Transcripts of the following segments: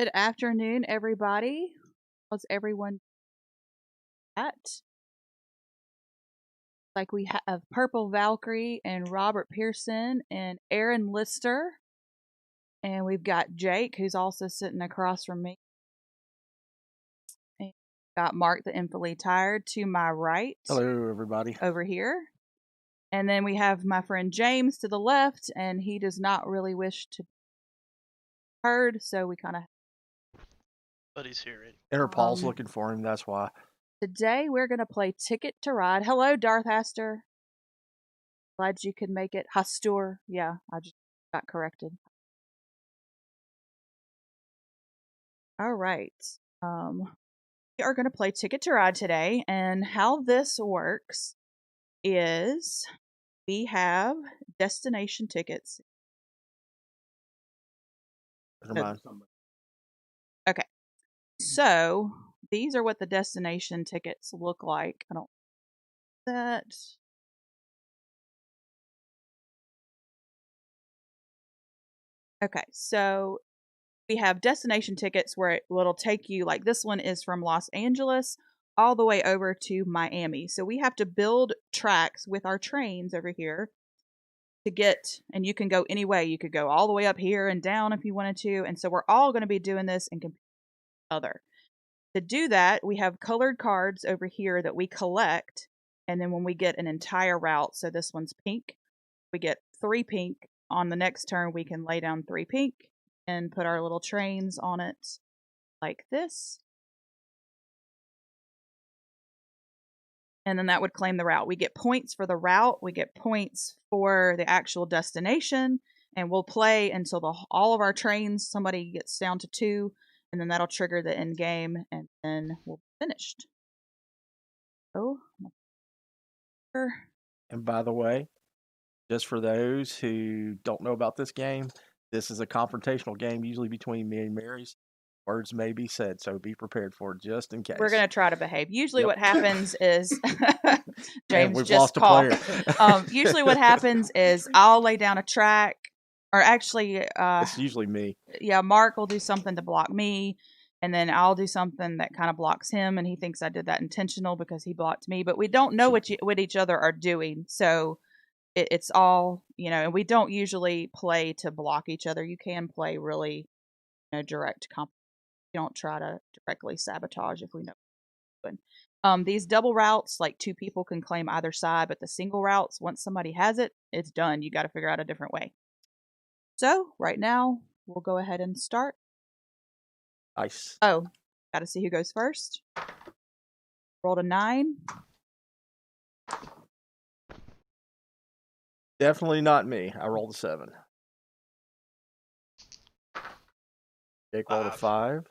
Good afternoon, everybody. How's everyone at? Like we have Purple Valkyrie and Robert Pearson and Aaron Lister. And we've got Jake, who's also sitting across from me. And got Mark the Infinitely Tired to my right. Hello, everybody. Over here. And then we have my friend James to the left, and he does not really wish to be heard, so we kind of. But he's here. Interpol's looking for him, that's why. Today we're going to play Ticket to Ride. Hello, Darth Aster. Glad you could make it. Hastur. Yeah, I just got corrected. All right. We are going to play Ticket to Ride today, and how this works is we have destination tickets. Okay. So these are what the destination tickets look like. I don't that. Okay, so we have destination tickets where it'll take you, like this one is from Los Angeles all the way over to Miami. So we have to build tracks with our trains over here to get, and you can go any way. You could go all the way up here and down if you wanted to. And so we're all going to be doing this and compete with each other. To do that, we have colored cards over here that we collect. And then when we get an entire route, so this one's pink, we get 3 pink. On the next turn, we can lay down 3 pink and put our little trains on it like this. And then that would claim the route. We get points for the route. We get points for the actual destination. And we'll play until all of our trains, somebody gets down to 2. And then that'll trigger the end game. And then we'll be finished. Oh. And by the way, just for those who don't know about this game, this is a confrontational game, usually between me and Mary's. Words may be said, so be prepared for it just in case. We're going to try to behave. Usually what happens is James we've just lost coughed. a player. Usually what happens is I'll lay down a track, or actually it's usually me. Yeah, Mark will do something to block me, and then I'll do something that kind of blocks him, and he thinks I did that intentional because he blocked me, but we don't know what each other are doing. So it's all, and we don't usually play to block each other. You can play really, direct comp. You don't try to directly sabotage if we know what we're doing. These double routes, like 2 people can claim either side, but the single routes, once somebody has it, it's done. You got to figure out a different way. So right now, we'll go ahead and start. Nice. Oh, got to see who goes first. Rolled a 9. Definitely not me. I rolled a 7. Jake rolled a 5.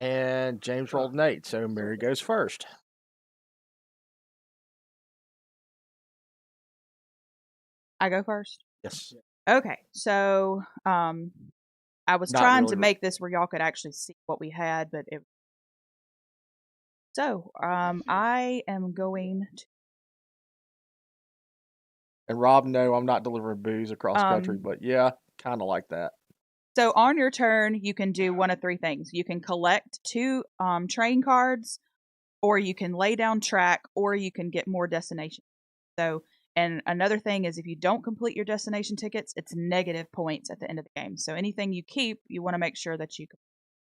And James rolled an 8, so Mary goes first. I go first? Yes. Okay, so I was trying to make this where y'all could actually see what we had, but it. So I am going to. And Rob, no, I'm not delivering booze across country, but yeah, kind of like that. So on your turn, you can do one of 3 things. You can collect 2 train cards, or you can lay down track, or you can get more destination. So, and another thing is if you don't complete your destination tickets, it's negative points at the end of the game. So anything you keep, you want to make sure that you.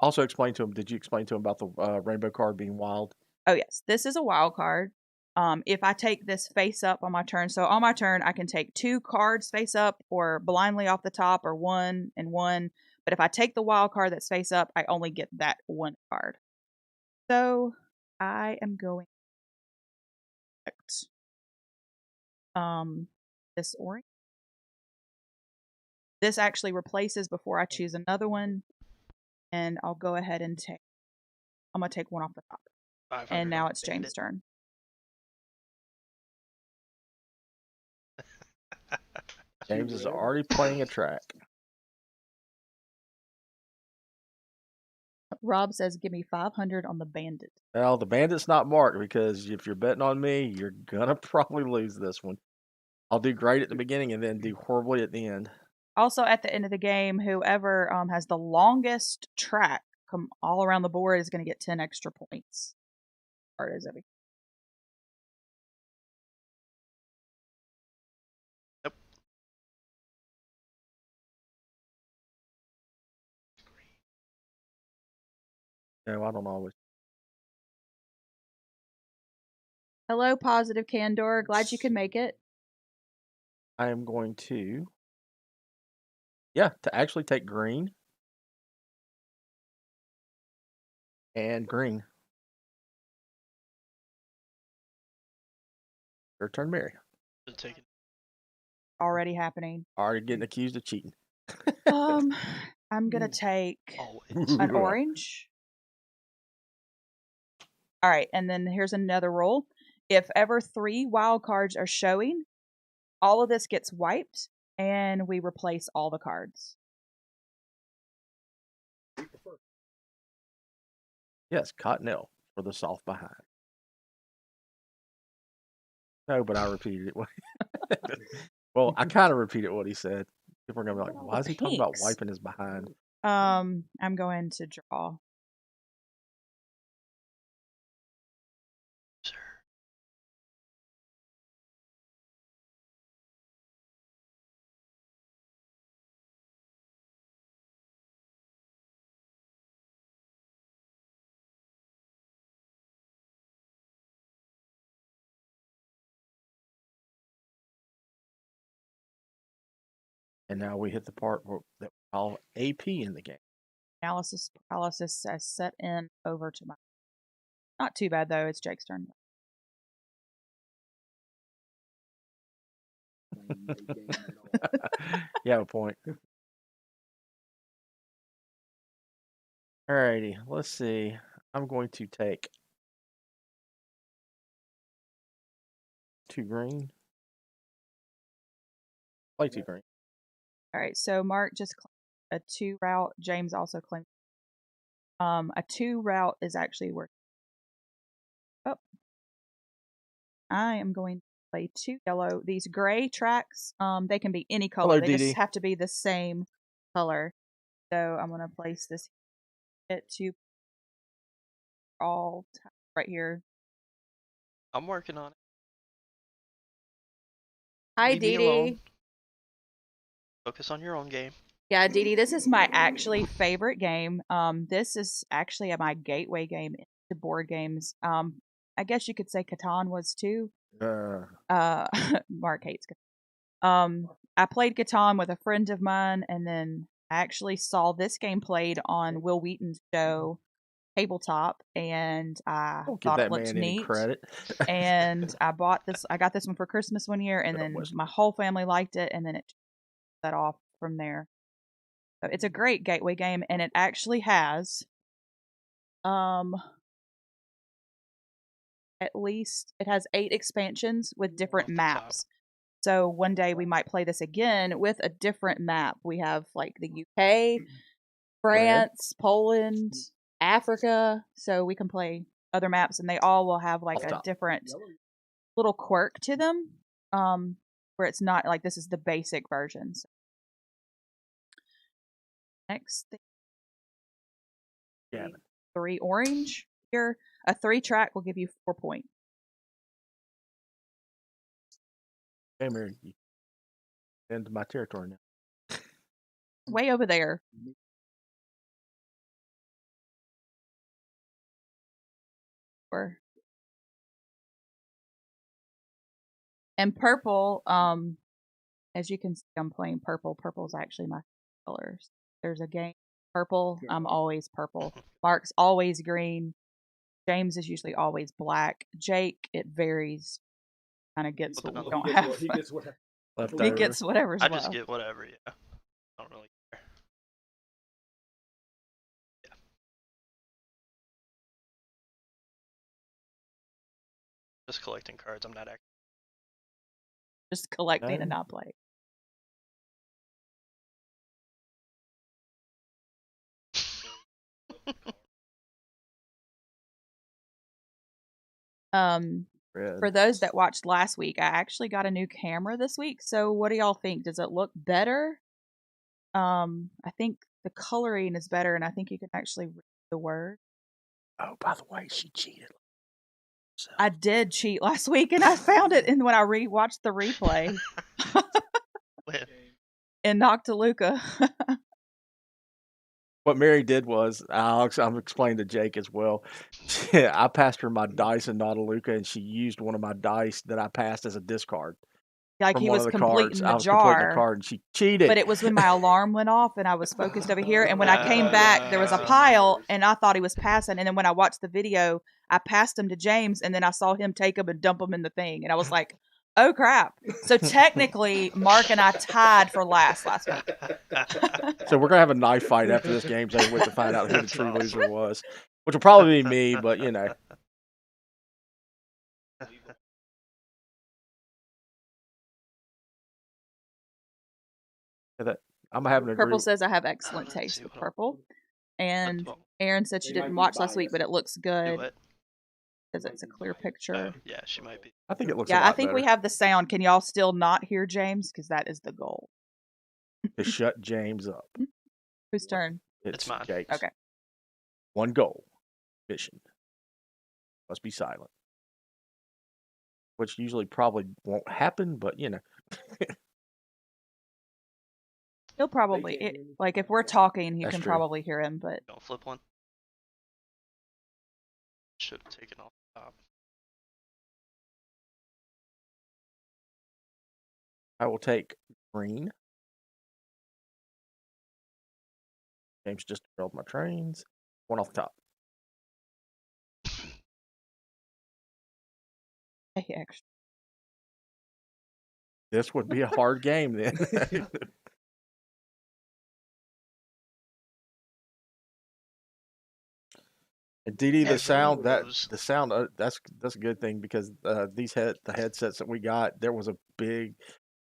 Also explain to him, did you explain to him about the rainbow card being wild? Oh, yes. This is a wild card. If I take this face up on my turn, so on my turn, I can take 2 cards face up or blindly off the top or 1 and 1. But if I take the wild card that's face up, I only get that 1 card. So I am going this orange. This actually replaces before I choose another one. And I'll go ahead and I'm going to take 1 off the top. And now it's James' turn. James is already playing a track. Rob says, give me 500 on the bandit. Well, the bandit's not marked because if you're betting on me, you're going to probably lose this one. I'll do great at the beginning and then do horribly at the end. Also, at the end of the game, whoever has the longest track come all around the board is going to get 10 extra points. Part is everything. Yep. No, I don't always. Hello, Positive Candor. Glad you could make it. I am going to, to actually take green and green. Your turn, Mary. Should've taken Already happening. Already getting accused of cheating. I'm gonna take always. an orange. All right, and then here's another rule: if ever 3 wild cards are showing, all of this gets wiped, and we replace all the cards. Yes, Cottonelle for the soft behind. No, but I repeated it. Well, I kind of repeated what he said. People are gonna be like, "Why is he talking about Pinks. wiping his behind?" I'm going to draw. Sir. And now we hit the part that we call AP in the game. Analysis paralysis has set in over to my. Not too bad though. It's Jake's turn. You have a point. Alrighty, let's see. I'm going to take 2 green. Play 2 green. All right, so Mark just claimed a 2 route. James also claimed. A 2 route is actually worth. Oh, I am going to play 2 yellow. These gray tracks, they can be any color. Hello, They Dee just Dee. have to be the same color. So I'm gonna place this at 2 all right here. I'm working on it. Hi, Leave me Dee Dee. alone. Focus on your own game. Yeah, Dee Dee, this is my actually favorite game. This is actually my gateway game into board games. I guess you could say Catan was too. Mark hates Catan. I played Catan with a friend of mine, and then I actually saw this game played on Will Wheaton's show, Tabletop, and I Don't give thought that it looked man any neat. credit. And I bought this. I got this one for Christmas one year, and But it then wasn't. my whole family liked it, and then it set off from there. So it's a great gateway game, and it actually has at least it has 8 expansions with different Off the maps. So one day we might play this again with a different map. We have like the UK, France, Poland, Africa, so we can play other maps, and they all will have like Off a top. different little quirk to them, where it's not like this is the basic version. So next thing, Yeah. 3 orange here. A 3 track will give you 4 points. Hey, Mary, you into my territory now. Way over there. Or and purple, as you can see, I'm playing purple. Purple's actually my colors. There's a game purple. I'm always purple. Mark's always green. James is usually always black. Jake, it varies. Kind of gets what we don't have. He gets what Left He over. gets whatever's I left. just get whatever, yeah. I don't really care. Yeah. Just collecting cards. I'm not actually. Just collecting No. and not playing. Red. For those that watched last week, I actually got a new camera this week. So what do y'all think? Does it look better? I think the coloring is better, and I think you can actually read the word. Oh, by the way, she cheated. So, I did cheat last week, and I found it in when I rewatched the replay When? in Noctiluca. what Mary did was, I'm explaining to Jake as well. I passed her my dice in Nautilus, and she used one of my dice that I passed as a discard Like from he one was of the cards. completing the I was completing the jar. card, and she cheated. But it was when my alarm went off and I was focused over here. And when I came back, there was a pile, and I thought he was passing. And then when I watched the video, I passed him to James, and then I saw him take him and dump him in the thing. And I was like, oh crap. So technically, Mark and I tied for last week. So we're gonna have a knife fight after this game's over with to find out who the That's true awesome. loser was, which will probably be me. But you know, I'm having to agree. Purple says I have excellent Let's taste see with what purple. And What- Erin said she They might didn't be watch last week, biased. but it looks do good what? because it's a clear Oh, picture. yeah, she might be. I think it looks. Yeah, a lot I think we better have the sound. Can y'all still not hear James? Because that is the goal. to shut James up. Whose turn? It's mine. Jake's. Okay. One goal. Mission. Must be silent. Which usually probably won't happen, but you know. He'll probably like if we're talking, you That's can true. probably hear him. But Don't flip one. Should have taken off the top. I will take green. James just drilled my trains. One off the top. hey, extra. This would be a hard game then. And DD, the sound knows. that's a good thing because the headsets that we got, there was a big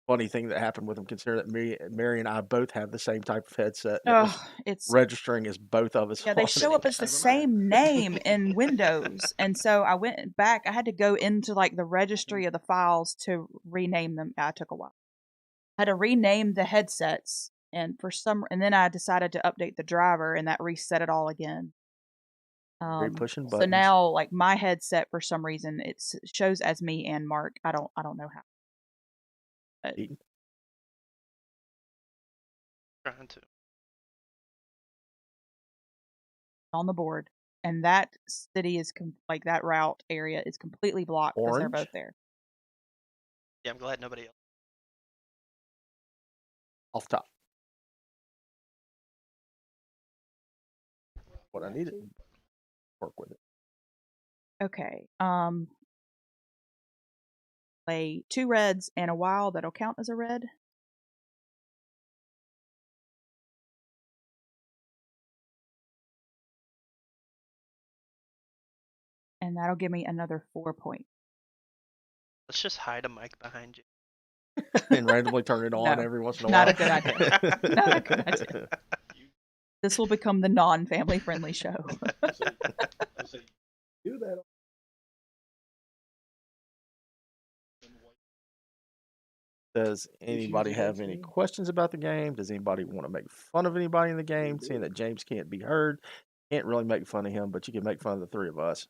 funny thing that happened with them. Considering that Mary and I both have the same type of headset, and it was Oh, it's registering as both of us. yeah. They on show it. up as the same name in Windows, and so I went back. I had to go into like the registry of the files to rename them. I took a while. I had to rename the headsets, and and then I decided to update the driver, and that reset it all again. Great pushing So buttons. now, like my headset, for some reason, it shows as me and Mark. I don't know how. But Eaton. Trying to. on the board, and that city is like that route area is completely blocked because they're Orange. both there. Yeah, I'm glad nobody else. Off top. What I needed. Work with it. Okay. Play 2 reds and a wild that'll count as a red. And that'll give me another 4 points. Let's just hide a mic behind you. And randomly turn it on No, every once in a not while. a good idea. Not a good idea. This will become the non-family friendly show. Do that. Does anybody the have next any game? questions about the game? Does anybody want to make fun of anybody in the game? Seeing that James can't be heard, can't really make fun of him, but you can make fun of the 3 of us.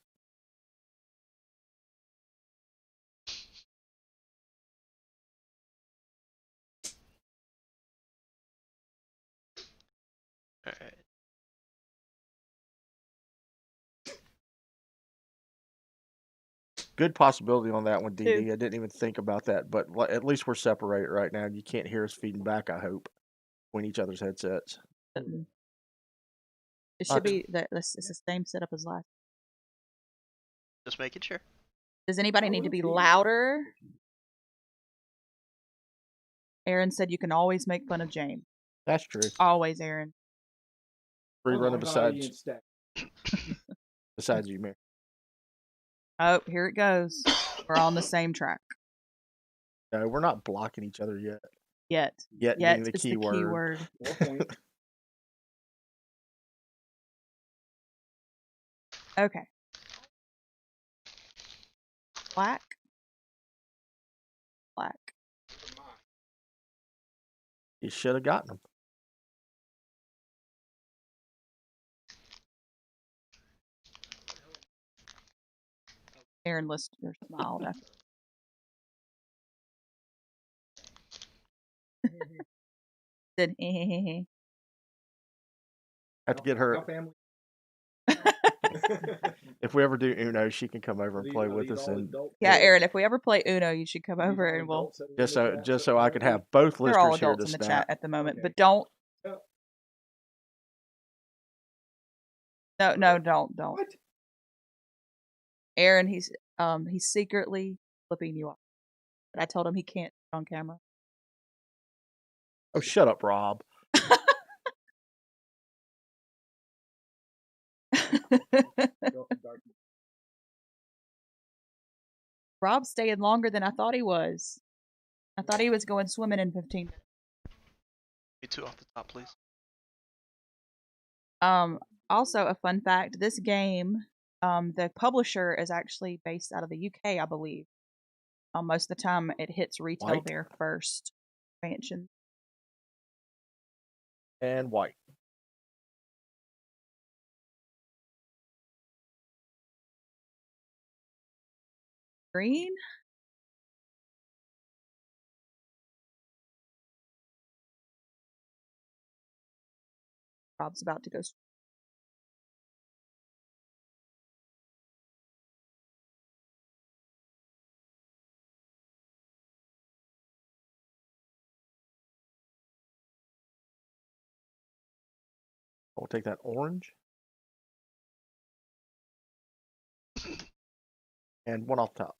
All right. Good possibility on that one, DD. 2. I didn't even think about that, but at least we're separated right now. You can't hear us feeding back, I hope, between each other's headsets. It should be it's the same setup as last. Just making sure. Does anybody need to be louder? Aaron said you can always make fun of James. That's true. Always, Aaron. Free running Besides. besides you, Mary. Oh, here it goes. We're on the same track. No, we're not blocking each other yet. Yet Yet being the it's key the key word. word. Okay. Black. Black. You should have gotten them. Aaron Lister smiled after. Said, Have to get her. Our family. If we ever do Uno, she can come over and play with us, and Yeah, Aaron, if we ever play Uno, you should come over and we'll. just so I could have both They're all listeners here adults to in the snap. chat at the moment, Okay. but don't. Oh. No, don't. What? Aaron, he's secretly flipping you off. But I told him he can't on camera. Oh, shut up, Rob. Rob's staying longer than I thought he was. I thought he was going swimming in 15 minutes. Me two off the top, please. Also a fun fact, this game, the publisher is actually based out of the UK, I believe. Most of the time it hits retail White. there first. Expansion. And white. Green? Rob's about to go. We'll take that orange. And one off top.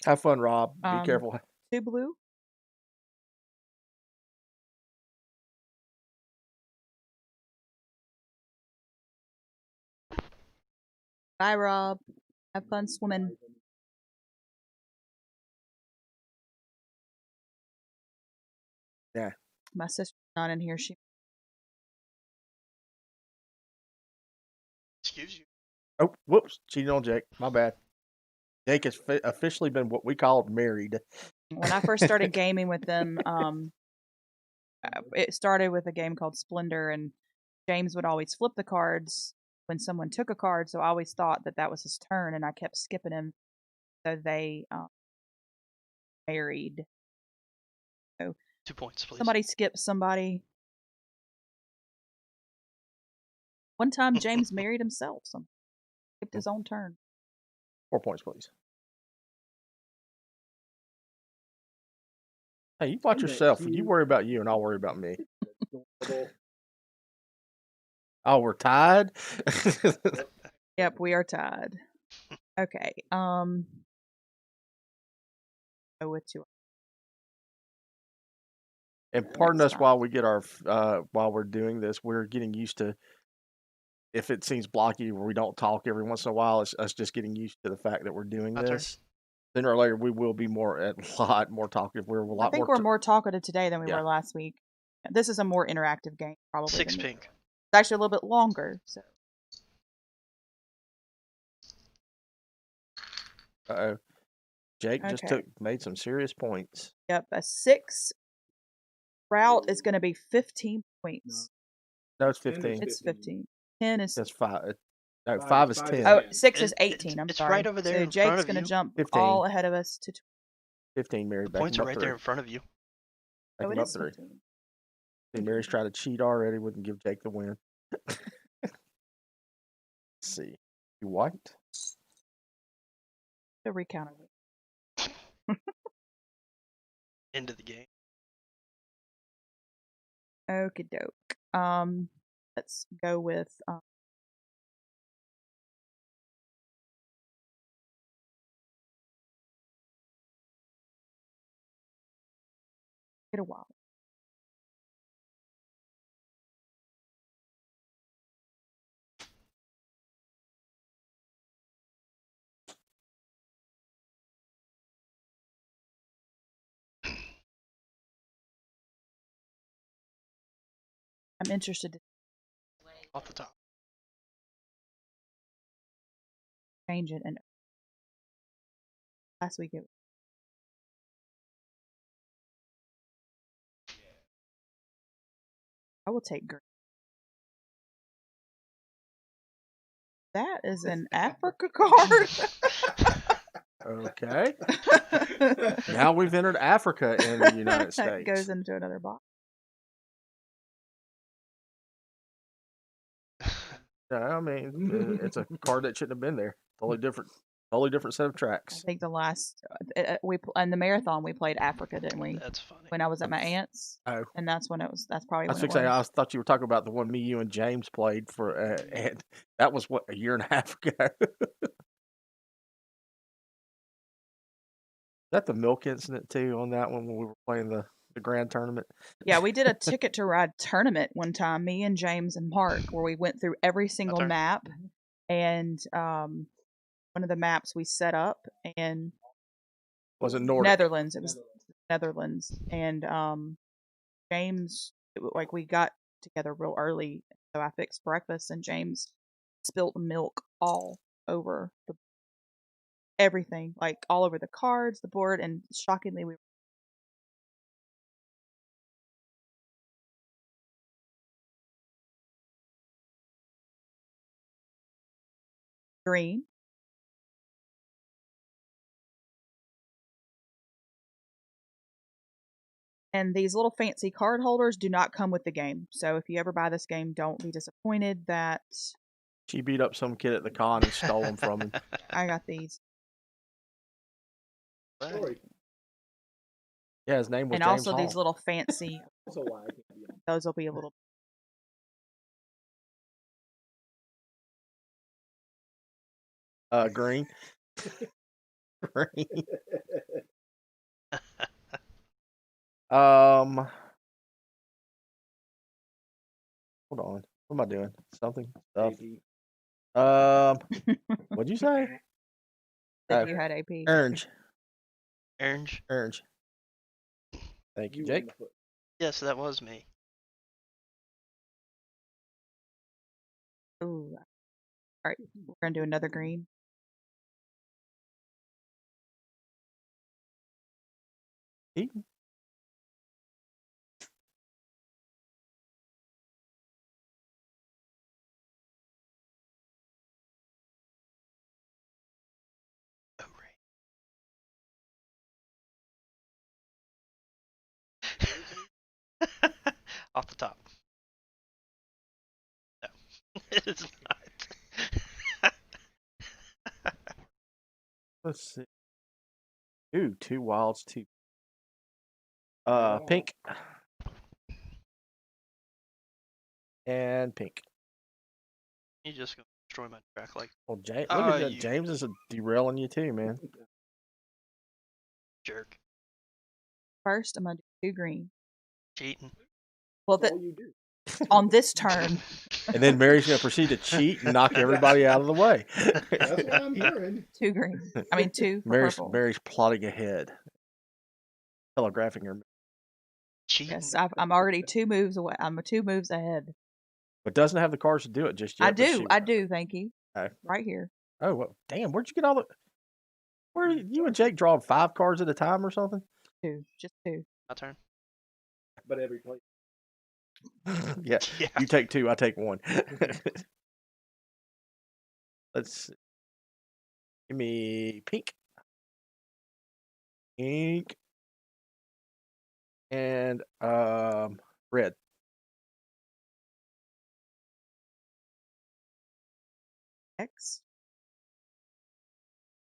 Have fun, Rob. Be careful. 2 blue. Bye, Rob. Have fun swimming. Yeah. My sister's not in here. She. Excuse you. Oh, whoops. Cheating on Jake. My bad. Jake has officially been what we called married. When I first started gaming with them, it started with a game called Splendor, and James would always flip the cards when someone took a card, so I always thought that was his turn, and I kept skipping him. So they married. So 2 points, please. somebody skipped somebody. One time, James married himself. Skipped his own turn. 4 points, please. Hey, you watch yourself. You worry about you, and I'll worry about me. Oh, we're tied? Yep, we are tied. Okay. Go with 2. And pardon us Stop. while we get our while we're doing this. We're getting used to, if it seems blocky where we don't talk every once in a while, it's us just getting used to the fact that we're doing My turn. this. Sooner or later, we will be a lot more talkative. We're a lot I think more. we're more talkative today than we Yeah. were last week. This is a more interactive game, probably. 6 than pink. It's actually a little bit longer. So Uh-oh. Jake just Okay. made some serious points. yep, a 6 route is going to be 15 points. No, it's 10 is 15. It's 15. 10 is. That's 5. No, 5 Five is is 10. Oh, 10. 6 is It- 18. I'm it's sorry. right over there So in front Jake's of going to you. jump 15. all ahead of us to 15, Mary. The Back points him are up right 3. there in front of you. Back Oh, him it up is 3. 15. See, Mary's trying to cheat already. Wouldn't give Jake the win. Let's see. You white? The recount of it. End of the game. Okie doke. Let's go with get a while. I'm interested to Off the top. change it. And last week it. I will take green. That is an Africa card. Okay. Now we've entered Africa in the United That States. goes into another box. Yeah, I mean, it's a card that shouldn't have been there. Totally different set of I tracks. think the last in the marathon we played Africa, didn't we? That's funny. When I was at my aunt's, Oh, and that's when it was. That's probably I when was it fixing. was. I thought you were talking about the one me, you, and James played for, and that was what, a year and a half ago. Is that the milk incident too on that one when we were playing the grand tournament? Yeah, we did a Ticket to Ride tournament one time, me and James and Mark, where we went through every single turn. map, and one of the maps we set up, and Was it Nordic? Netherlands. It was Netherlands, and James, like we got together real early, so I fixed breakfast, and James spilt milk all over everything, like all over the cards, the board, and shockingly, we were green. And these little fancy card holders do not come with the game. So if you ever buy this game, don't be disappointed that She beat up some kid at the con and stole them from him. I got these. Right. Yeah, his name was And James also Hall. these little fancy. Those will be a little. Green. Green. Hold on. What am I doing? Something stuff. What'd you say? That you had AP. Orange. Orange. Orange. Thank you, Jake. Yes, that was me. Ooh. All right, we're gonna do another green. Eaton. Oh, right. Off the top. No, it is not. Let's see. Ooh, 2 wilds, 2. Pink. And pink. You just gonna destroy my track like Well, James, look at that. you James is derailing you too, man. jerk. First, I'm gonna do 2 green. Cheating. Well, on this turn. And then Mary's gonna proceed to cheat and knock everybody out of the way. That's what I'm hearing. 2 green. I mean 2 for purple. Mary's plotting ahead, telegraphing her, Cheating. Yes, I'm already 2 moves away. I'm 2 moves ahead. but doesn't have the cards to do it just yet. I but do. she- I do. Thank you. Okay. Right here. Oh, well, damn! Where'd you get all the? Where you and Jake draw 5 cards at a time or something? 2. Just 2. My turn. But every place. Yeah, Yeah. you take 2, I take 1. Let's see. Give me pink. Pink. And red. X.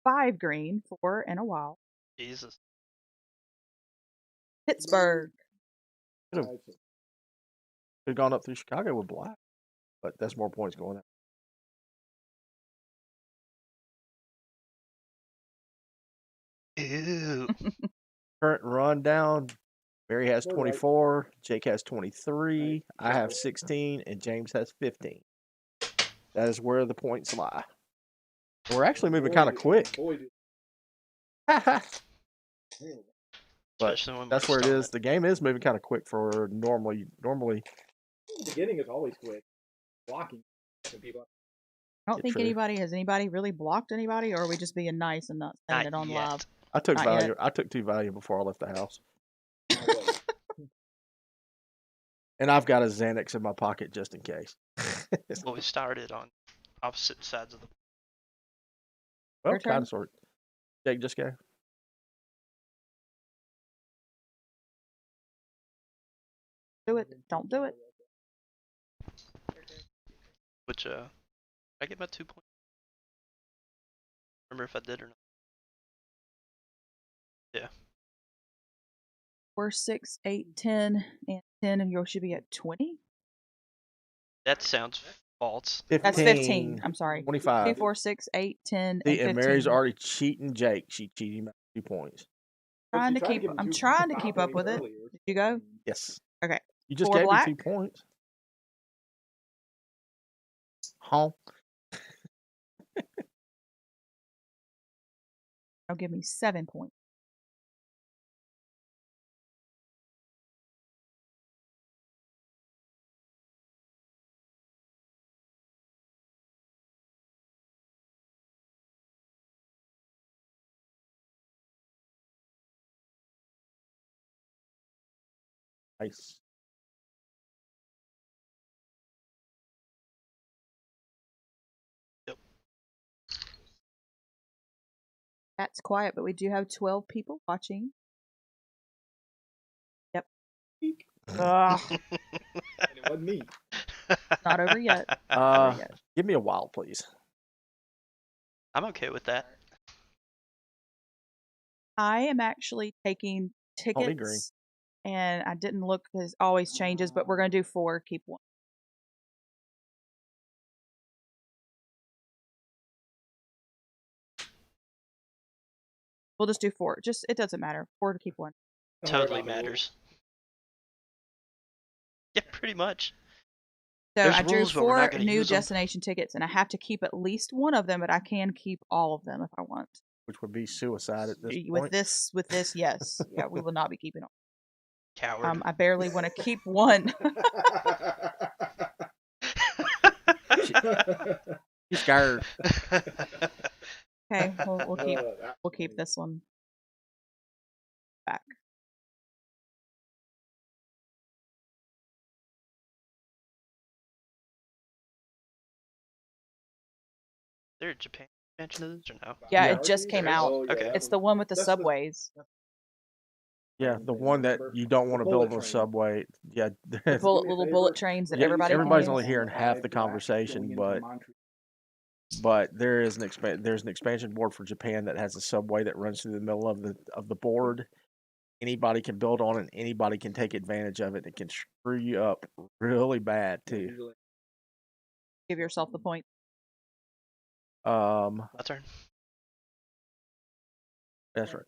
5 green, 4 and a wild. Jesus. Pittsburgh. Could have gone up through Chicago with black, but that's more points going up. Ew. Current rundown. Barry has 24, Jake has 23, I have 16, and James has 15. That is where the points lie. We're actually moving kind of quick. But Especially when that's we're where it stalling is. The game is moving kind of quick for normally. The beginning is always quick. Blocking people. I don't Yeah, think true. has anybody really blocked anybody, or are we just being nice and not saying Not it on yet. live? I took Not value. yet. I took 2 value before I left the house, and I've got a Xanax in my pocket just in case. Well, we started on opposite sides of the. Well, Your turn? kind of sort. Jake, just go. Do it. Don't do it. Which I get my 2 points. Remember if I did or not. Yeah. 4, 6, 8, 10, and 10, and yours should be at 20. That sounds false. 15, That's 15. I'm sorry. 2, 25. 4, 6, 8, 10, See, and 15. and Mary's already cheating Jake. She cheated him out 2 points. Trying She to tried keep. give him I'm 2 trying to keep up points with it. earlier. Did you go? Yes. Okay. You just 4 gave black. me 2 points. Huh? Now give me 7 points. Nice. Yep. That's quiet, but we do have 12 people watching. Yep. Ugh, And it wasn't me. not over yet. Not over yet. Give me a while, please. I'm okay with that. I am actually taking Only green. tickets, and I didn't look because it always changes, but we're going to do 4, keep 1. We'll just do 4. Just it doesn't matter. 4 to keep 1. Don't worry Totally about the rules. matters. Yeah, pretty much. So There's I drew rules, but we're 4 not gonna new use 'em. destination tickets, and I have to keep at least one of them, but I can keep all of them if I want. Which would be suicide at this With point. this, yes, yeah, we will not be keeping all. Coward. I barely want to keep one. He's scared. Okay, we'll keep this one back. Is there a Japan expansion of this or no? Yeah, Yeah. it just came out. Okay. It's the one with the That's the- subways. Yeah, the one that you don't want to build on a train. subway. Yeah, The there's- little bullet trains that Yeah, everybody everybody's can only use. hearing half the conversation, but there is there's an expansion board for Japan that has a subway that runs through the middle of the board. Anybody can build on it, and anybody can take advantage of it. It can screw you up really bad too. Give yourself the point. My turn. That's right.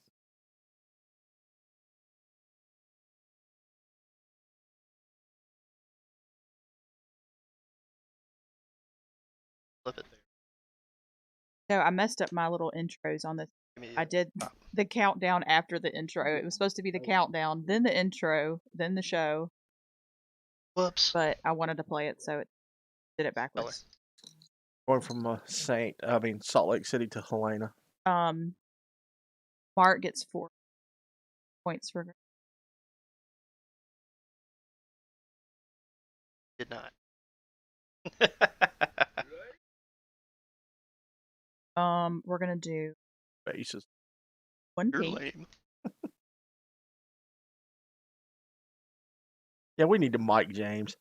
Flip it. So I messed up my little intros on this. Give me I did the countdown after the intro. It was supposed to be the countdown, then the intro, then the show, Whoops. but I wanted to play it, so it did it backwards. Going from Salt Lake City to Helena. Mark gets 4 points for. Did not. We're gonna do Bases. 1 You're pink. lame. Yeah, we need to mic James.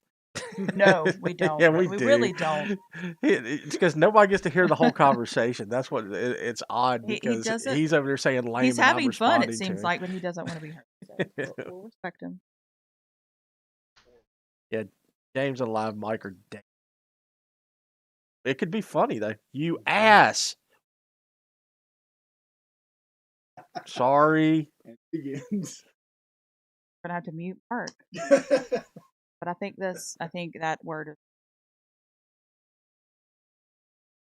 No, we don't. Yeah, we we do. really don't. It's because nobody gets to hear the whole conversation. That's what it's odd He because doesn't- he's over there saying lame. He's and I'm having fun, it responding to seems him. like, but he doesn't want to be hurt. So we'll respect him. James and live mic are dead. It could be funny though. You ass. Sorry. And it begins. We're gonna have to mute Mark. But I think that word is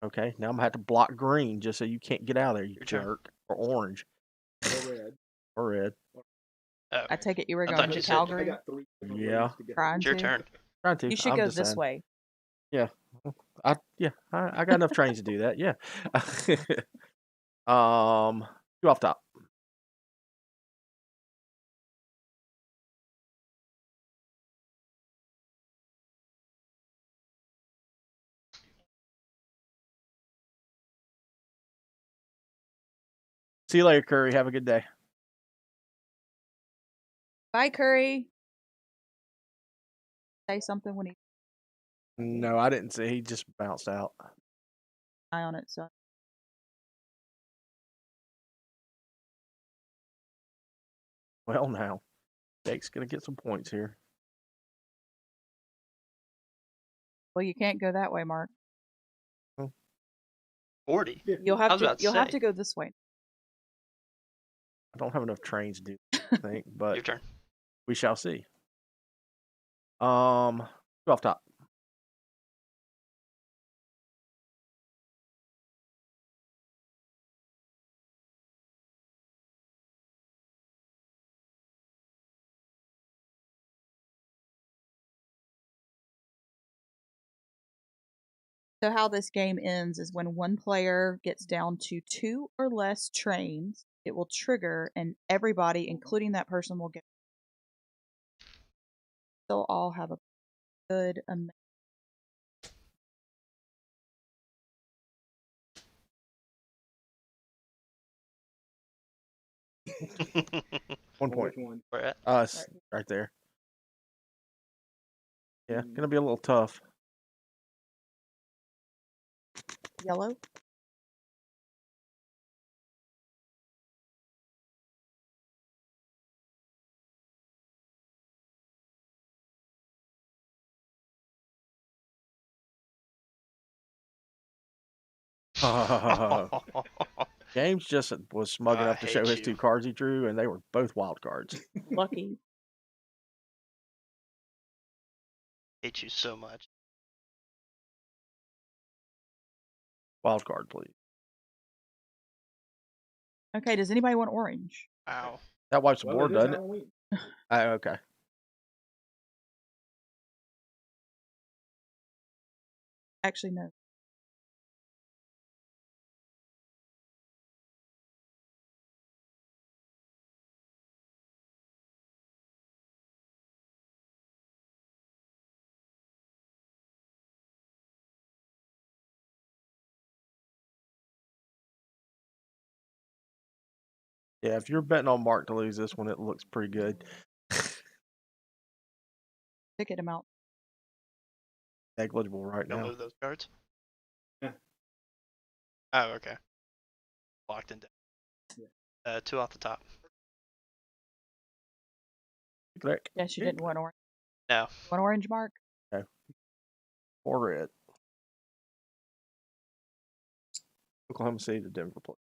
Okay, now I'm gonna have to block green just so you can't get out of there, you Your turn. jerk. Or orange. Go red. Or red. Oh, I take it you were I going thought to you said- I Calgary. got 3. Yeah. Trying it's your to. turn. Trying to. You should I'm go just this saying. way. I got enough trains to do that. Yeah. You off top. See you later, Curry. Have a good day. Bye, Curry. Say something when he No, I didn't see. He just bounced out. eye on it. So Well, now Jake's gonna get some points here. well, you can't go that way, Mark. 40. You'll I have was to. about to You'll have say. to go this way. I don't have enough trains to do this, I think, but Your turn. we shall see. Go off top. So how this game ends is when one player gets down to 2 or less trains, it will trigger, and everybody, including that person, will get. They'll all have a good amount. One On point. which one? Where at? Us, right there. Yeah, gonna be a little tough. Yellow. James just was smug I enough to show hate his you. 2 cards he drew, and they were both wild cards. Lucky. Hate you so much. Wild card, please. Okay. Does anybody want orange? Ow. That wipes the Well, board, it is doesn't it? Halloween. Okay. Actually, no. Yeah, if you're betting on Mark to lose this one, it looks pretty good. Ticket amount. Negligible right Don't now. move those cards. Yeah. Oh, okay. Locked in. Yeah. 2 off the top. Click. Yes, you didn't want orange. No. Want orange, Mark? Or red. Oklahoma City to Denver play.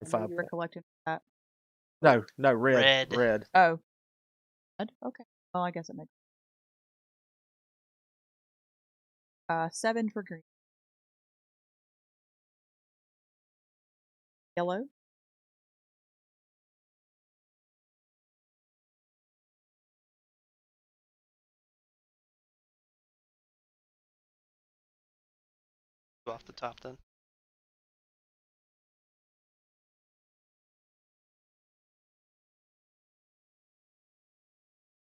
I know 5 you were points. collecting that. No, red. Red. Red. Oh. Red? Okay. Well, I guess it makes. 7 for green. Yellow. Two off the top then.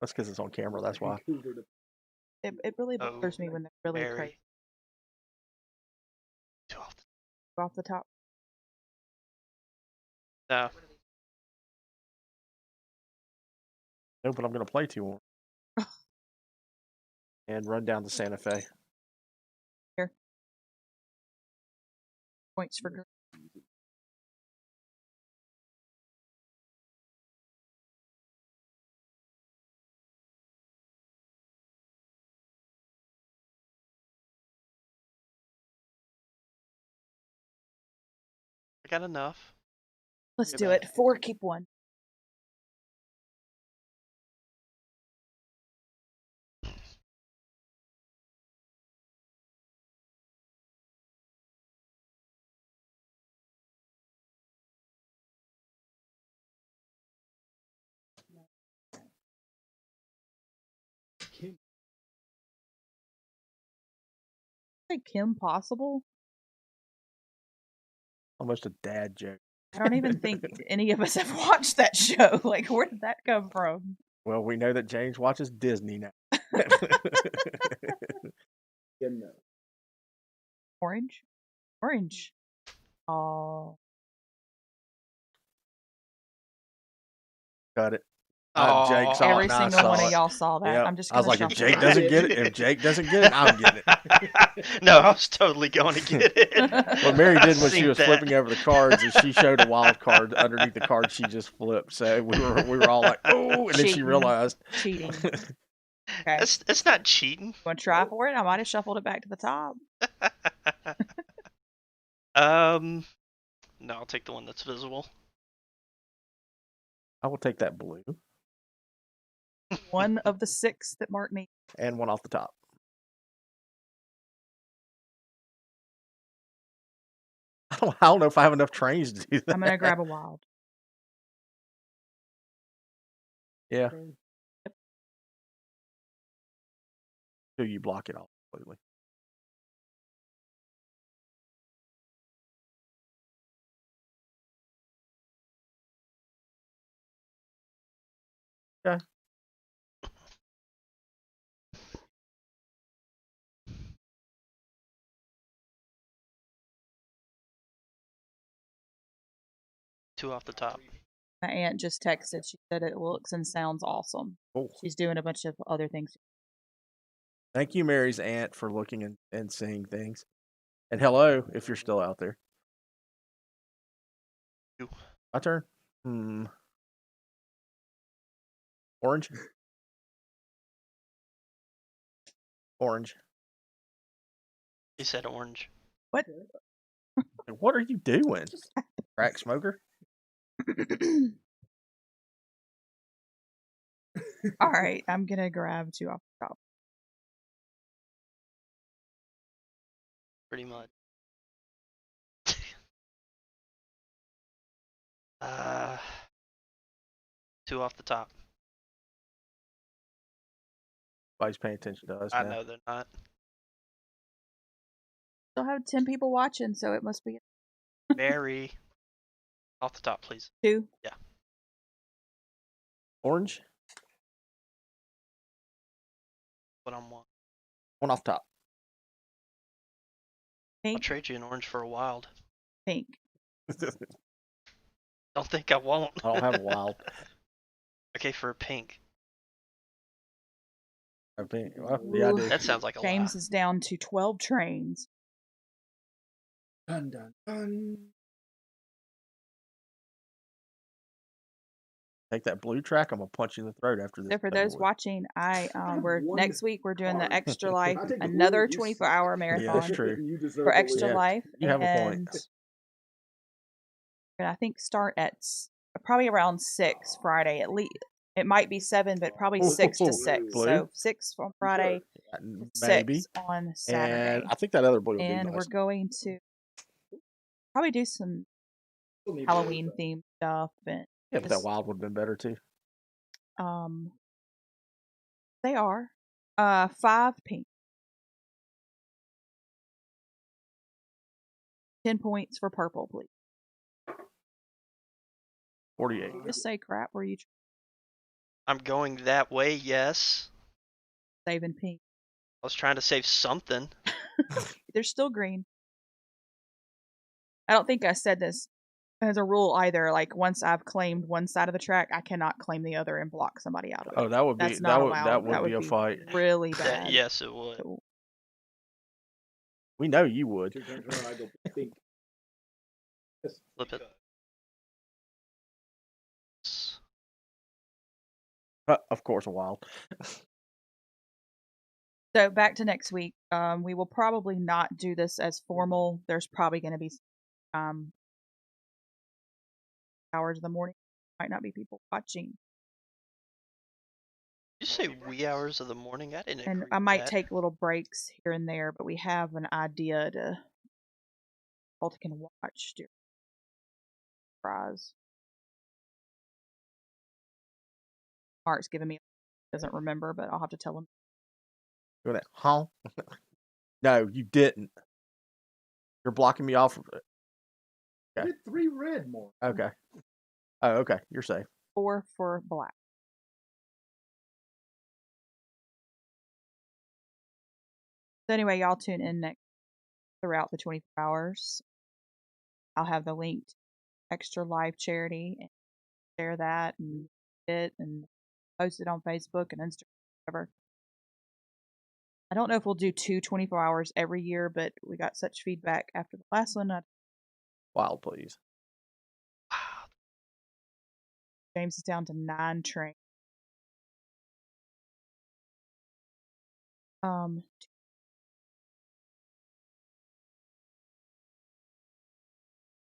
That's because it's on camera. That's why. Vancouver to- It really Oh, bothers me when they're really Very. crazy. 2 off the Off the top. No. No, but I'm going to play 2 more. And run down to Santa Fe. Points for green. I got enough. Let's Get do back. it. 4, keep 1. Kim. Say Kim Possible? Almost a dad joke. I don't even think any of us have watched that show. Like, where did that come from? Well, we know that James watches Disney now. Kim, no. Orange? Orange. Oh. Cut it. Jake Aw. saw it Every and I single one saw of it. y'all saw that. Yep. I'm just I was gonna like, if shuffle Jake it. doesn't get it, if Jake doesn't get it, I'm getting it. No, I was totally going to get it. What Mary I did when she seen was that. flipping over the cards is she showed a wild card underneath the card she just flipped. So we were all like, oh, and then she Cheating. realized. Cheating. Okay. That's not cheating. Want to try for it? I might have shuffled it back to the top. No, I'll take the one that's visible. I will take that blue One of the 6 that Mark needs. and one off the top. I don't know if I have enough trains to do that. I'm gonna grab a wild. Yeah. So you block it off completely. Okay. Two off the top. My aunt just texted. She said it looks and sounds awesome. Cool. She's doing a bunch of other things. Thank you, Mary's aunt, for looking and seeing things. And hello, if you're still out there. You. My turn. Orange. Orange. You said orange. What? What are you doing? Crack smoker? All right, I'm gonna grab 2 off the top. Pretty much. Two off the top. Nobody's paying attention to us. I now. know they're not. Still have 10 people watching, so it must be Mary. Off the top, please. 2. Orange. What I'm one. One off top. I'll Pink. trade you an orange for a wild. Pink. Don't think I won't. I don't have a wild. Okay, for a pink. I think. Well, yeah, I do. That sounds like a James lot. is down to 12 trains. Dun dun dun. Take that blue track. I'm gonna punch you in the throat after this. So for is over those with. watching, we're one next week we're doing the card. Extra Life, I take the blue, another you 24-hour suck. marathon Yeah, that's true. You deserve for the Extra lead. Yeah, Life, you have a and point. we're gonna, I think, start at probably around 6 Friday at least. It might be 7, but probably 6 to 6. Blue. So 6 on Friday, Maybe. 6 on Saturday, And I think that other blue will and be nice. we're going to probably do some Still need Halloween blue, themed stuff, and Yeah, but that wild would have been better too. they are 5 pink, 10 points for purple, please. 48. Just say crap. Were you I'm going that way, yes. saving pink? I was trying to save something. They're still green. I don't think I said this as a rule either. Like, once I've claimed one side of the track, I cannot claim the other and block somebody out of it. Oh, that would be That's not allowed. that would That be a fight. really bad. Yes, it would. So, We know you would. Your turn, turn, I go pink. Flip it. Of course, a wild. so back to next week. We will probably not do this as formal. There's probably going to be hours of the morning. Might not be people watching. Did you say wee hours of the morning? I didn't And agree I with might that. take little breaks here and there, but we have an idea to all can watch during prize. Mark's giving me doesn't remember, but I'll have to tell him. Go that, huh? No, you didn't. You're blocking me off. I did 3 red more. Okay. Oh, okay. You're safe. 4 for black. So anyway, y'all tune in next throughout the 24 hours. I'll have the link to Extra Life charity and share that and it and post it on Facebook and Instagram, whatever. I don't know if we'll do 24 hours every year, but we got such feedback after the last one. Wild, please. Wow. James is down to 9 trains.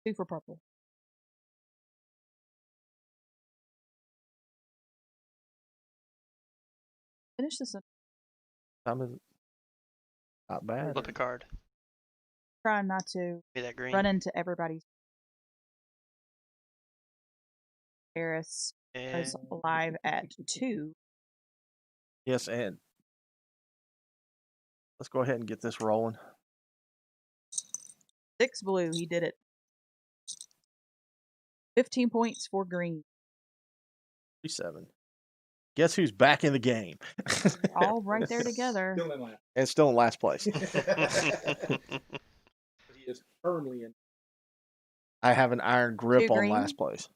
Two for purple. Finish this up. Time is not bad. Flip a card. Trying not to Be that green. run into everybody's. Harris is And live at 2. Yes, and let's go ahead and get this rolling. 6 blue. He did it. 15 points for green. 37. Guess who's back in the game? All right there together. Still in last. And still in last place. He is firmly in. I have an iron grip Two on green. last place.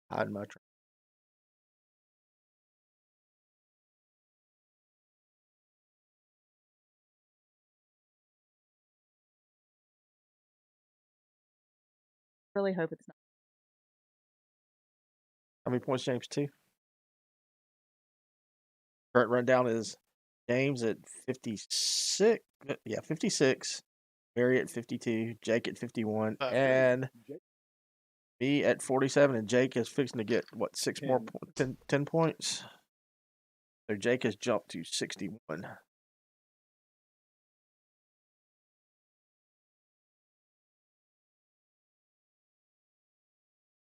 Hide my train. Really hope it's not. How many points, James? 2. Current rundown is James at 56. Yeah, 56. Mary at 52. Jake at 51. And me at 47. And Jake is fixing to get, what, 6 more? 10 points? So Jake has jumped to 61.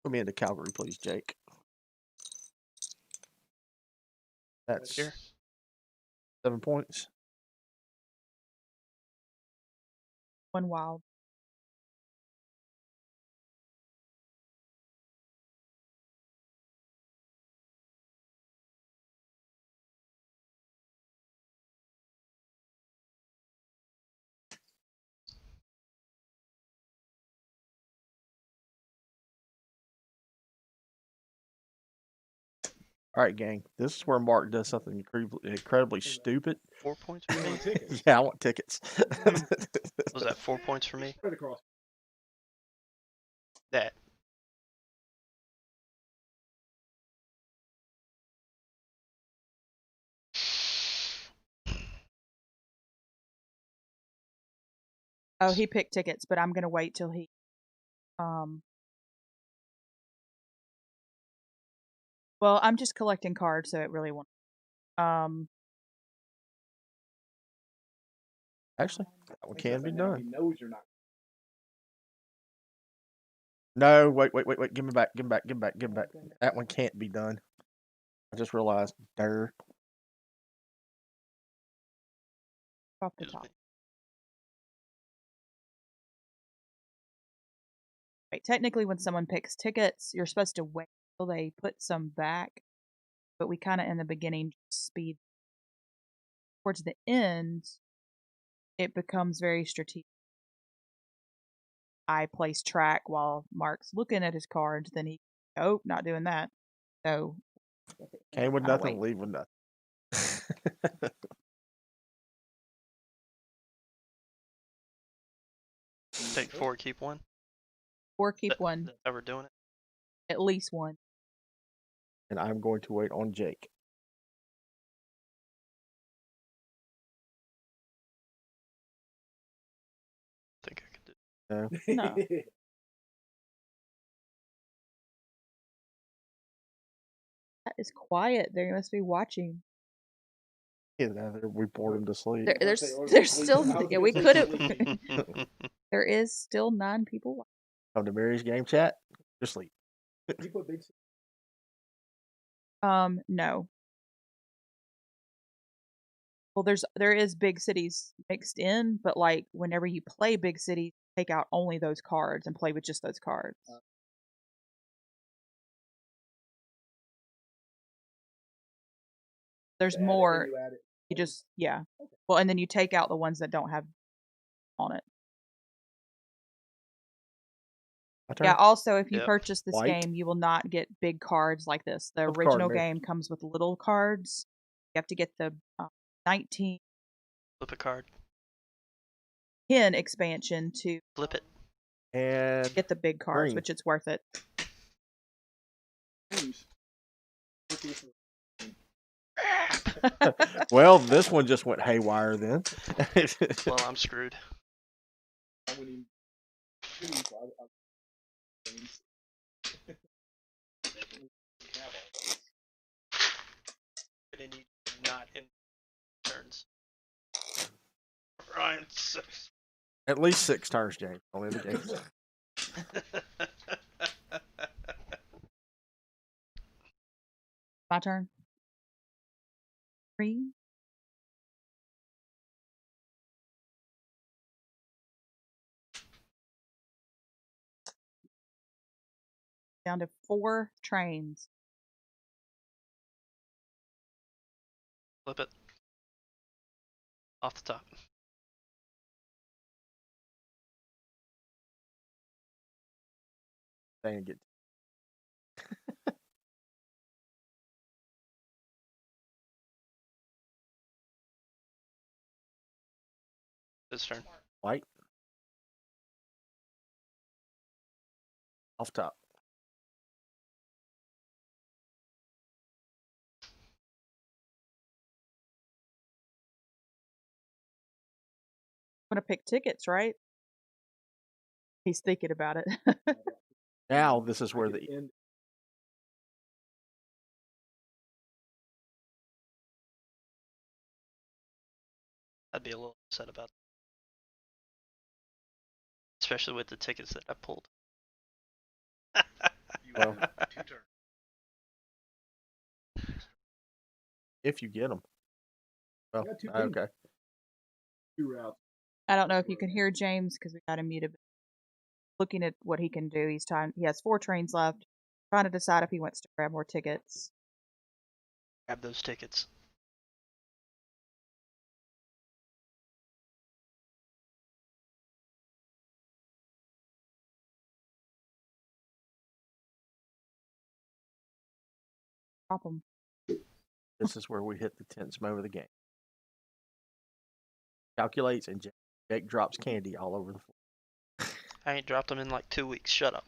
Put me into Calgary, please, Jake. That's here. 7 points. 1 wild. All right, gang. This is where Mark does something incredibly stupid. 4 points for me. Yeah, I want tickets. Was that 4 points for me? Spread across. That. Oh, he picked tickets, but I'm gonna wait till he. Well, I'm just collecting cards, so it really won't. Actually, that one can be He done. knows you're not. No, wait. Give me back. That one can't be done. I just realized. Off the Excuse top. me. Right. Technically, when someone picks tickets, you're supposed to wait till they put some back. But we kind of in the beginning speed. Towards the end, it becomes very strategic. I place track while Mark's looking at his cards. Then he, not doing that. So Came with gotta nothing, wait. leave with nothing. Take 4, keep 1. Or keep one, That's how we're doing it. at least one. And I'm going to wait on Jake. I think I can do it. No. No. That is quiet. They must be watching. Get out of there. We bored him to sleep. There's still yeah, we could have. There is still 9 people watching. Come to Mary's game chat. Just sleep. You put big. No. Well, there is big cities mixed in, but like whenever you play big cities, take out only those cards and play with just those cards. There's add it, more. then you add it. You just Well, and then you take out the ones that don't have on it. My turn. Yeah. Also, if you Yep. purchase this White. game, you will not get big cards like this. The What's card, original Mary? game comes with little cards. You have to get the 19 Flip a card. expansion to Flip it. And get the big cards, Green. which it's worth it. well, this one just went haywire then. Well, I'm screwed. Gonna need not in turns. Ryan 6. At least 6 turns, James. On the game. My turn. 3. Down to 4 trains. Flip it. Off the top. Dang, get His turn. white. Off top. I'm gonna pick tickets, right? He's thinking about it. Now this is where the end. I'd be a little upset about that. Especially with the tickets that I pulled. Well, if you get them. Well, Yeah, 2 okay. 2 routes. I don't know if you can hear James because we got him muted. Looking at what he can do, he has 4 trains left. Trying to decide if he wants to grab more tickets. Grab those tickets. Drop 'em. This is where we hit the tense moment of the game. Calculates and Jake drops candy all over the floor. I ain't dropped them in like 2 weeks. Shut up.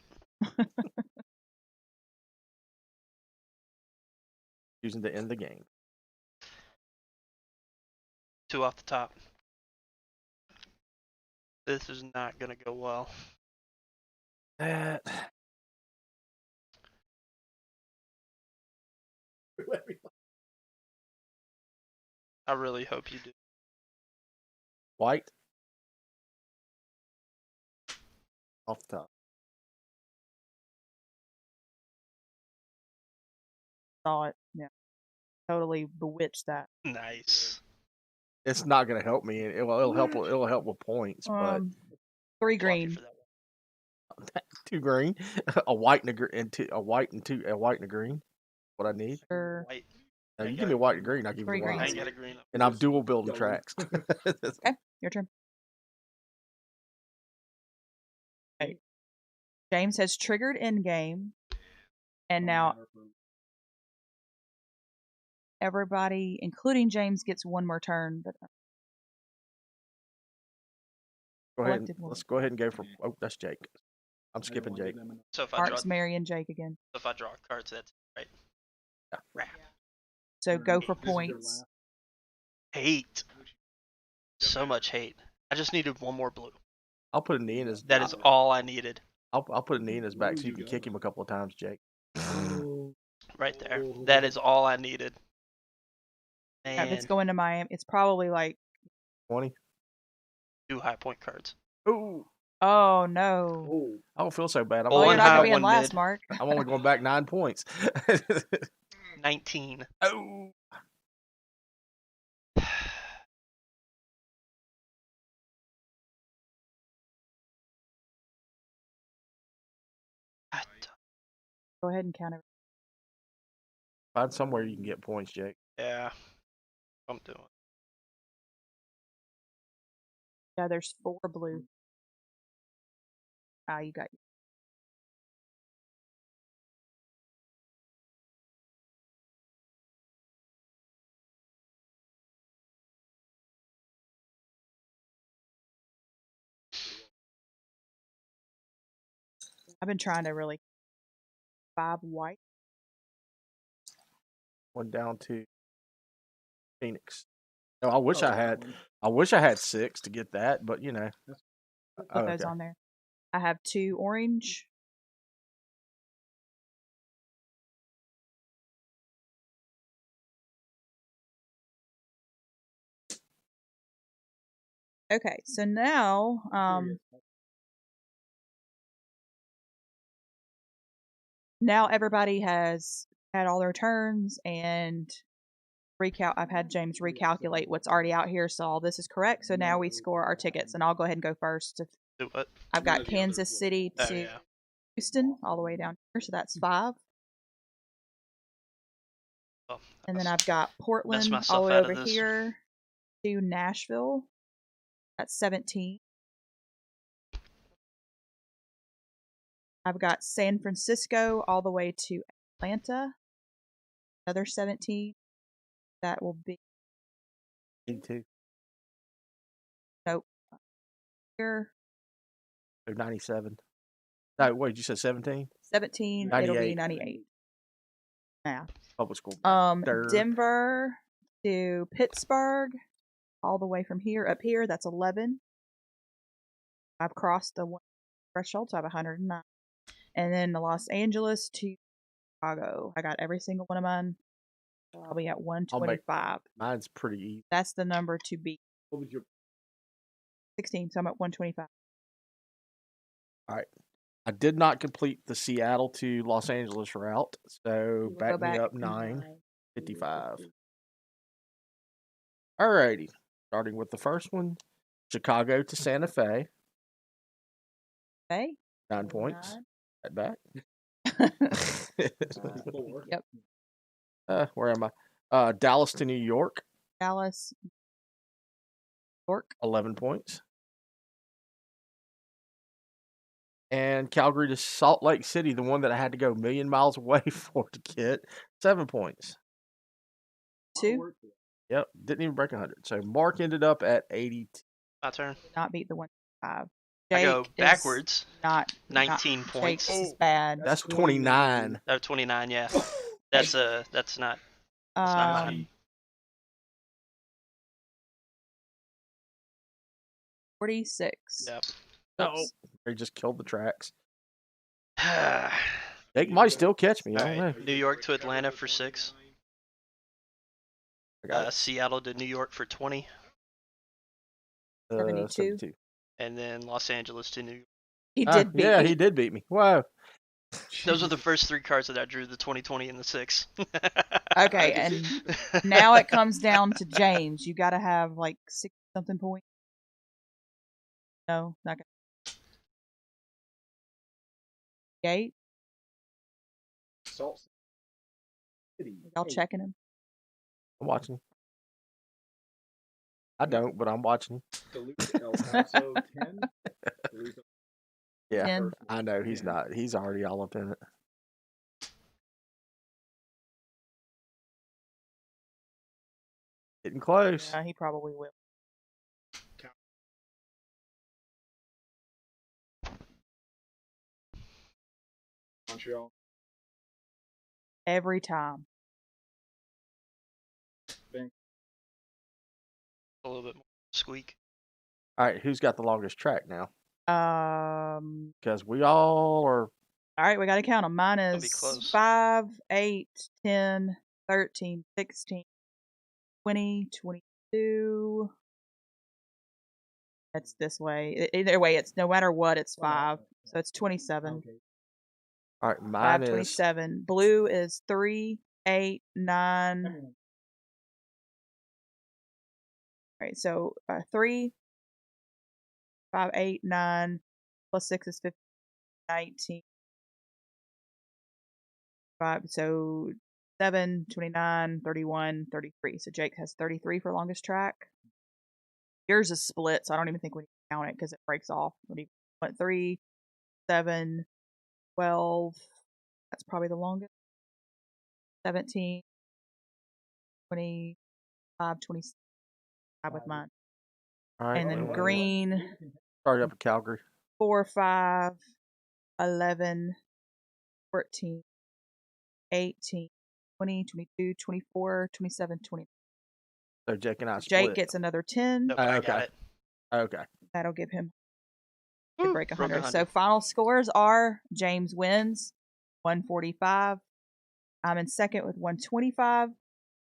Using to end the game. 2 off the top. This is not gonna go well. That I really hope you do. white. Off the top. Saw it. Yeah. Totally bewitched that. Nice. It's not going to help me. It'll help. It'll help with points, but 3 Block you green. for that one. 2 green, a white and a green, and a white and a green. What I need. Sure. White. Now, I you got give me a white and green, I'll give you 3 the I greens. white. ain't got a green. And I'm dual building tracks. Okay, your turn. Okay. James has triggered in game, and now everybody, including James, gets 1 more turn. But Go ahead. Collected one. Let's go ahead and go for. Oh, that's Jake. I'm skipping Jake. So if I draw, Mark's Mary and Jake again. cards, that's right. Yeah. Crap. So go for This is their points. last. Hate. So much hate. I just needed 1 more blue. I'll put a knee in his. That is all I needed. I'll put a knee in his back so you can kick him a couple of times, Jake. Right there. That is all I needed. If And it's going to Miami, it's probably like, 20. 2 high point cards. Ooh, oh no. Oh, I don't feel so bad. I'm Oh, Well, you're one not high, gonna be in one last, mid. Mark. I'm only going back 9 points. 19. Oh, Go ahead and count it. find somewhere you can get points, Jake. Yeah. I'm doing. Yeah, there's 4 blue. Ah, you got. I've been trying to really 5 white. One down to Phoenix. No, I wish I had 6 to get that, but you know. Put Oh, those okay. on there. I have 2 orange. Okay, so now now everybody has had all their turns and I've had James recalculate what's already out here, so all this is correct. So now we score our tickets, and I'll go ahead and go first. Do what? I've got Kansas City Oh to yeah. Houston all the way down here, so that's 5. Well, And then I'll I've got mess Portland all myself the way out over of this. here to Nashville. That's 17. I've got San Francisco all the way to Atlanta. Another 17. That will be 82. nope. Here. So 97. No, wait, you said 17? 17. It'll be 98. 98. Yeah. Public school. Dirt. Denver to Pittsburgh, all the way from here up here. That's 11. I've crossed the 1 threshold, so I have 109. And then the Los Angeles to Chicago. I got every single one of mine. I'll be at 125. Mine's pretty easy. That's the number to beat. What was your 16, so I'm at 125. All right. I did not complete the Seattle to Los Angeles route, so We'll back go me back up 955. Alrighty. Starting with the first one, Chicago to Santa Fe, Okay. 9 points. Right back. 4? Yep. Where am I? Dallas to New York, Dallas, York. 11 points. And Calgary to Salt Lake City, the one that I had to go a million miles away for to get, 7 points. 2. Yep, didn't even break 100. So Mark ended up at 82. My turn. Not beat the 125. I go Jake is backwards. Not 19 points. Jake's is bad. That's 29. Oh, 29. Yeah. That's not mine. 46. Yep. Oh, they just killed the tracks. All They might still catch me. I don't right. know. New York to Atlanta for 6. I got Seattle to New York for 20, 72. and then Los Angeles to New York. He did beat yeah, me. he did beat me. Wow. Those are the first 3 cards that I drew: the 2020 and the 6. Okay, and now it comes down to James. You got to have like 60 something points. No, not gonna. 8. Salt City. Y'all checking him? I'm watching. I don't, but I'm watching. Duluth to El Paso 10. Duluth to Yeah, 10. I know he's not. He's already all up in it. Getting close. Yeah, he probably will. Montreal. Every time. A little bit more squeak. All right, who's got the longest track now? Um. Because we all are. All right, we got to count them. Mine That'll be is close. 5, 8, 10, 13, 16, 20, 22. That's this way. Either way, it's no matter what, it's 5. So it's 27. Okay. All right, 5, mine is. 27. Blue is 3, 8, 9. All right, so 3, 5, 8, 9, plus 6 is 15, 19. 5, so 27, 29, 31, 33. So Jake has 33 for longest track. Yours is split, so I don't even think we need to count it because it breaks off. When you went 3, 7, 12. That's probably the longest. 17, 25, 26 with mine. All right. And then well, green, Started up in Calgary. 4, 5, 11, 14, 18, 20, 22, 24, 27, 20. So Jake and I Jake split. gets another 10. Nope, I okay. got it. Okay. That'll give him Woo, to break broke 100. So final scores are James wins 145. I'm in second with 125.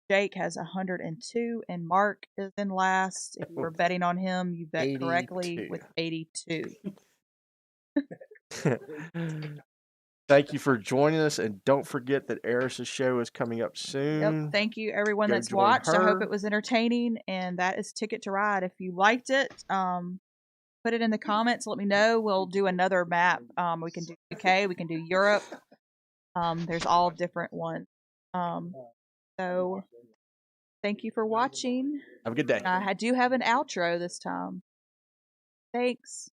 Jake has 102, and Mark is in last. If you were betting on him, you bet correctly with 82. Thank you for joining us, and don't forget that Eris's show is coming up soon. Yep. Thank you, everyone Go that's join watched. I hope her. it was entertaining, and that is Ticket to Ride. If you liked it, put it in the comments. Let me know. We'll do another map. We can do UK. We can do Europe. There's all different ones. So thank you for watching. Have a good day. I do have an outro this time. Thanks.